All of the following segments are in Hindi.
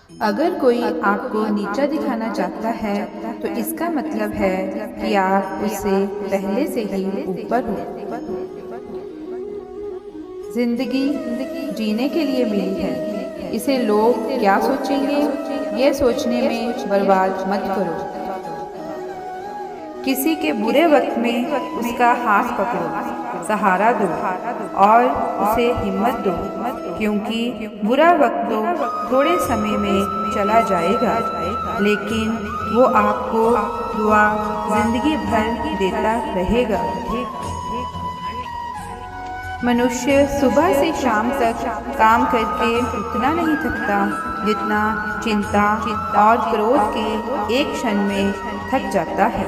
अगर कोई आपको नीचा दिखाना चाहता है तो इसका मतलब है कि आप उससे पहले से ही ऊपर हो। जिंदगी जीने के लिए मिली है, इसे लोग क्या सोचेंगे ये सोचने में बर्बाद मत करो। किसी के बुरे वक्त में उसका हाथ पकड़ो, सहारा दो और उसे हिम्मत दो, क्योंकि बुरा वक्त तो थोड़े समय में चला जाएगा, लेकिन वो आपको दुआ जिंदगी भर देता रहेगा। मनुष्य सुबह से शाम तक काम करके उतना नहीं थकता जितना चिंता और क्रोध के एक क्षण में थक जाता है।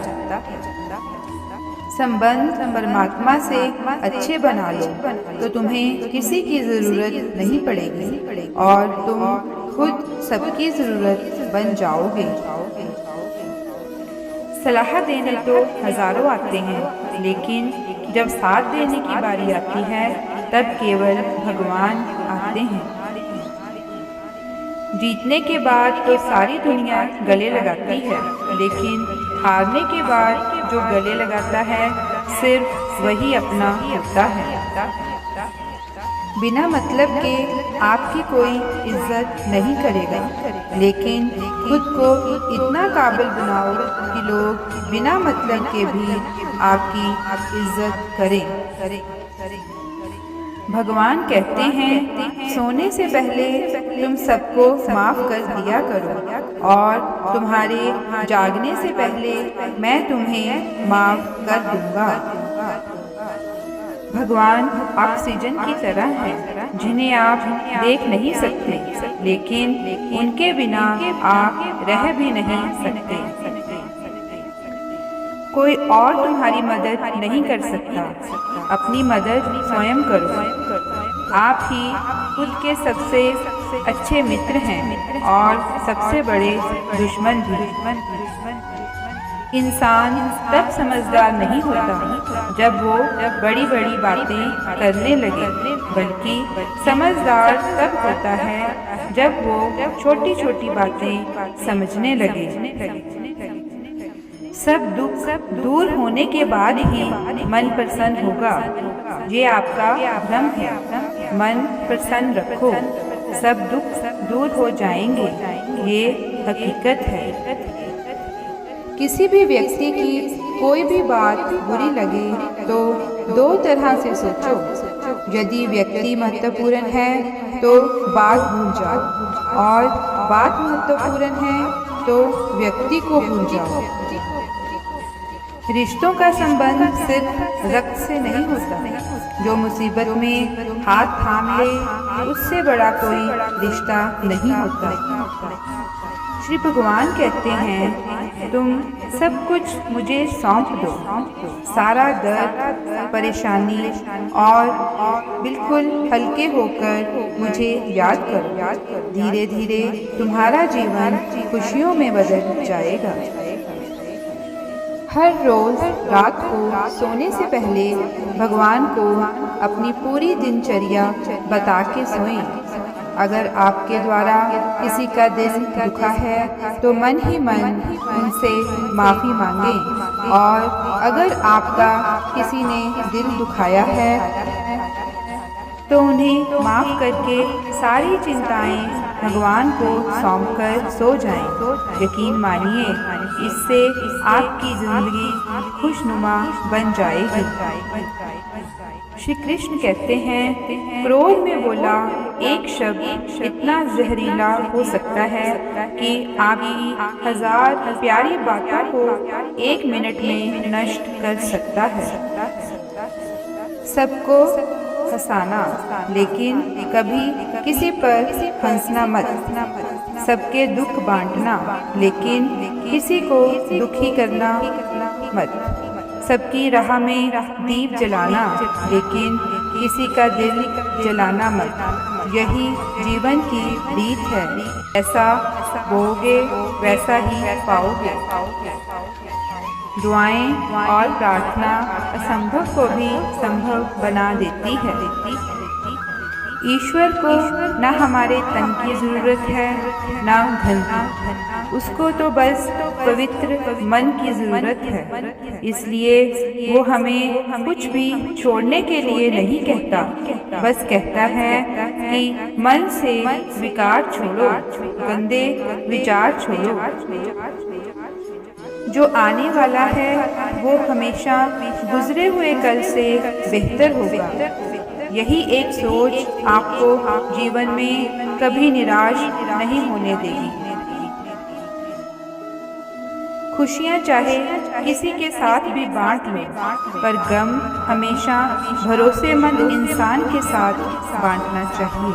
संबंध परमात्मा से अच्छे बना लो तो तुम्हें किसी की ज़रूरत नहीं पड़ेगी और तुम खुद सबकी ज़रूरत बन जाओगे। सलाह देने तो हजारों आते हैं, लेकिन जब साथ देने की बारी आती है तब केवल भगवान आते हैं। जीतने के बाद तो सारी दुनिया गले लगाती है, लेकिन हारने के बाद जो गले लगाता है सिर्फ वही अपना होता है। बिना मतलब के आपकी कोई इज्जत नहीं करेगा, लेकिन खुद को इतना काबिल बनाओ कि लोग बिना मतलब के भी आपकी इज्जत करें। भगवान कहते हैं, सोने से पहले तुम सबको माफ कर दिया करो और तुम्हारे जागने से पहले मैं तुम्हें माफ कर दूंगा। भगवान ऑक्सीजन की तरह हैं, जिन्हें आप देख नहीं सकते, लेकिन उनके बिना आप रह भी नहीं सकते। कोई और तुम्हारी मदद नहीं कर सकता, अपनी मदद स्वयं करो। आप ही खुद के सबसे अच्छे मित्र हैं और सबसे बड़े दुश्मन भी। इंसान तब समझदार नहीं होता जब वो बड़ी बड़ी बातें करने लगे, बल्कि समझदार तब होता है जब वो छोटी छोटी बातें समझने लगे। सब दुख दूर होने के बाद ही मन प्रसन्न होगा, ये आपका भ्रम है। मन प्रसन्न रखो, सब दुख दूर हो जाएंगे, ये हकीकत है। किसी भी व्यक्ति की कोई भी बात बुरी लगे तो दो तरह से सोचो। यदि व्यक्ति महत्वपूर्ण है तो बात भूल जाओ, और बात महत्वपूर्ण है तो व्यक्ति को भूल जाओ। रिश्तों का संबंध सिर्फ रक्त से नहीं होता, जो मुसीबत में हाथ थाम ले उससे बड़ा कोई रिश्ता नहीं होता। श्री भगवान कहते हैं, तुम सब कुछ मुझे सौंप दो, सारा दर्द परेशानी और बिल्कुल हल्के होकर मुझे याद करो। धीरे धीरे तुम्हारा जीवन खुशियों में बदल जाएगा। हर रोज रात को सोने से पहले भगवान को अपनी पूरी दिनचर्या बता के सोएं। अगर आपके द्वारा किसी का दिल दुखा है तो मन ही मन उनसे माफ़ी मांगें, और अगर आपका किसी ने दिल दुखाया है तो उन्हें माफ़ करके सारी चिंताएं भगवान को सौंपकर सो जाएं। यकीन मानिए, इससे आपकी ज़िंदगी खुशनुमा बन जाएगी। श्री कृष्ण कहते हैं, क्रोध में बोला एक शब्द इतना जहरीला हो सकता है कि आपकी हजार प्यारी बातों को एक मिनट में नष्ट कर सकता है। सबको हंसाना, लेकिन कभी किसी पर हंसना मत। सबके दुख बांटना, लेकिन किसी को दुखी करना मत। सबकी राह में दीप जलाना, लेकिन किसी का दिल जलाना मत। यही जीवन की रीत है, ऐसा बोओगे वैसा ही पाओगे। दुआएं और प्रार्थना असंभव को भी संभव बना देती है। ईश्वर को न हमारे तन की जरूरत है न धन की, उसको तो बस पवित्र मन की जरूरत है। इसलिए वो हमें कुछ भी छोड़ने के लिए नहीं कहता, बस कहता है कि मन से विकार छोड़ो, गंदे विचार छोड़ो। जो आने वाला है वो हमेशा गुजरे हुए कल से बेहतर होगा। यही एक सोच आपको जीवन में कभी निराश नहीं होने देगी। खुशियाँ चाहे किसी के साथ भी बांट लो, पर गम हमेशा भरोसेमंद इंसान के साथ बांटना चाहिए।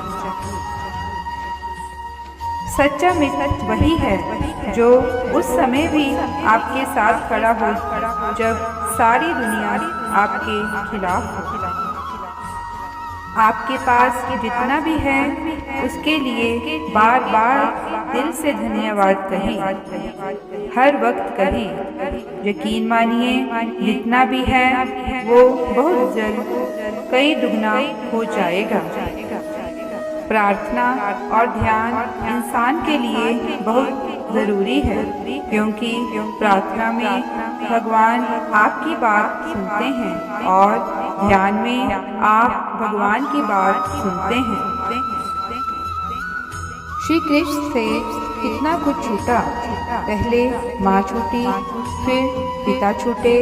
सच्चा मित्र वही है जो उस समय भी आपके साथ खड़ा हो जब सारी दुनिया आपके खिलाफ हो। आपके पास जितना भी है उसके लिए बार बार दिल से धन्यवाद कहें, हर वक्त कहें। यकीन मानिए जितना भी है वो बहुत जल्द कई दुगना हो जाएगा। प्रार्थना और ध्यान इंसान के लिए बहुत ज़रूरी है, क्योंकि प्रार्थना में भगवान आपकी बात सुनते हैं और ध्यान में आप भगवान की बात सुनते हैं। श्री कृष्ण से कितना कुछ छूटा। पहले माँ छूटी, फिर पिता छूटे,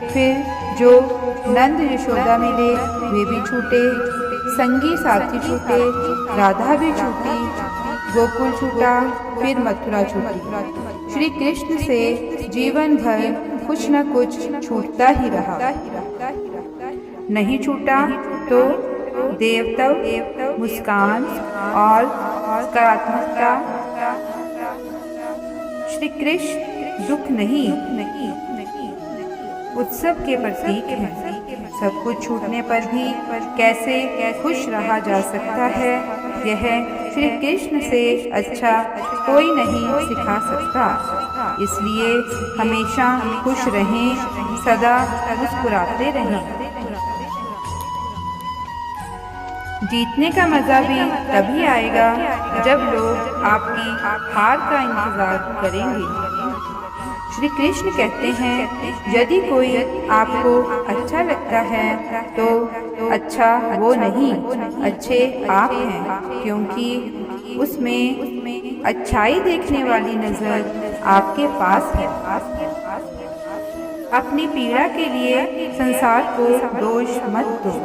फिर जो नंद यशोदा मिले वे भी छूटे, संगी साथी छूटे, राधा भी छूटी, गोकुल छूटा, फिर मथुरा छूटी। श्री कृष्ण से जीवन भर कुछ न कुछ छूटता ही रहा। नहीं छूटा तो देवत्व, मुस्कान और सकारात्मकता। श्री कृष्ण दुख नहीं उत्सव के प्रतीक हैं। सब कुछ छूटने पर भी कैसे खुश रहा जा सकता है, यह श्री कृष्ण से अच्छा कोई नहीं सिखा सकता। इसलिए हमेशा खुश रहें, सदा मुस्कुराते रहें। जीतने का मज़ा भी तभी आएगा जब लोग आपकी हार का इंतज़ार करेंगे। श्री कृष्ण कहते हैं, यदि कोई आपको अच्छा लगता है तो अच्छा वो नहीं, अच्छे आप हैं, क्योंकि उसमें अच्छाई देखने वाली नज़र आपके पास है। अपनी पीड़ा के लिए संसार को दोष मत दो,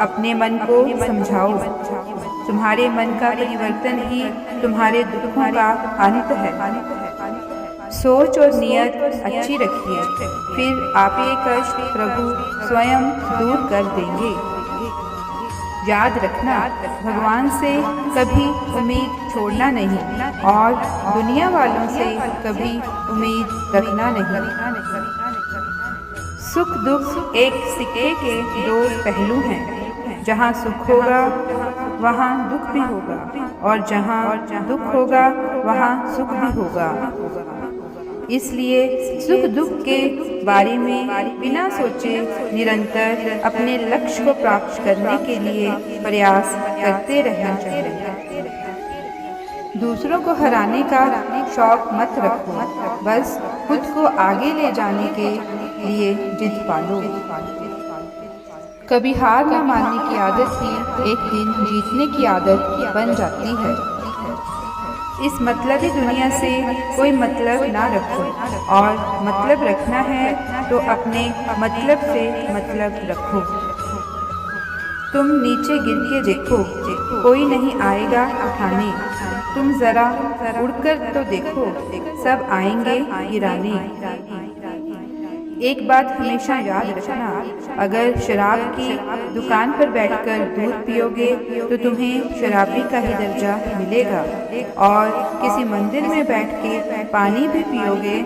अपने मन को समझाओ। तुम्हारे मन का परिवर्तन ही तुम्हारे दुखों का अंत है। सोच और नियत अच्छी रखिए, फिर आपके कष्ट प्रभु स्वयं दूर कर देंगे। याद रखना, भगवान से कभी उम्मीद छोड़ना नहीं और दुनिया वालों से कभी उम्मीद रखना नहीं। सुख दुख एक सिक्के के दो पहलू हैं। जहाँ सुख होगा वहाँ दुख भी होगा, और जहाँ दुख होगा वहाँ सुख भी होगा। इसलिए सुख दुख के बारे में बिना सोचे निरंतर अपने लक्ष्य को प्राप्त करने के लिए प्रयास करते रहना चाहिए। दूसरों को हराने का शौक मत रखो, बस खुद को आगे ले जाने के लिए जिद पालो। कभी हार न मानने की आदत ही एक दिन जीतने की आदत बन जाती है। इस मतलबी दुनिया से कोई मतलब ना रखो, और मतलब रखना है तो अपने मतलब से मतलब रखो। तुम नीचे गिर के देखो, कोई नहीं आएगा उठाने। तुम जरा उड़कर तो देखो, सब आएंगे गिराने। एक बात हमेशा याद रखना, अगर शराब की दुकान पर बैठकर दूध पियोगे तो तुम्हें शराबी का ही दर्जा मिलेगा, और किसी मंदिर में बैठ के पानी भी पियोगे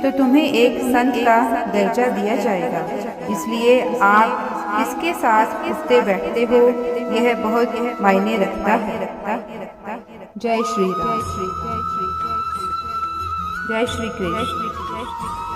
तो तुम्हें एक संत का दर्जा दिया जाएगा। इसलिए आप किसके साथ उठते बैठते हो यह बहुत मायने रखता है। जय श्री राम, जय श्री कृष्ण।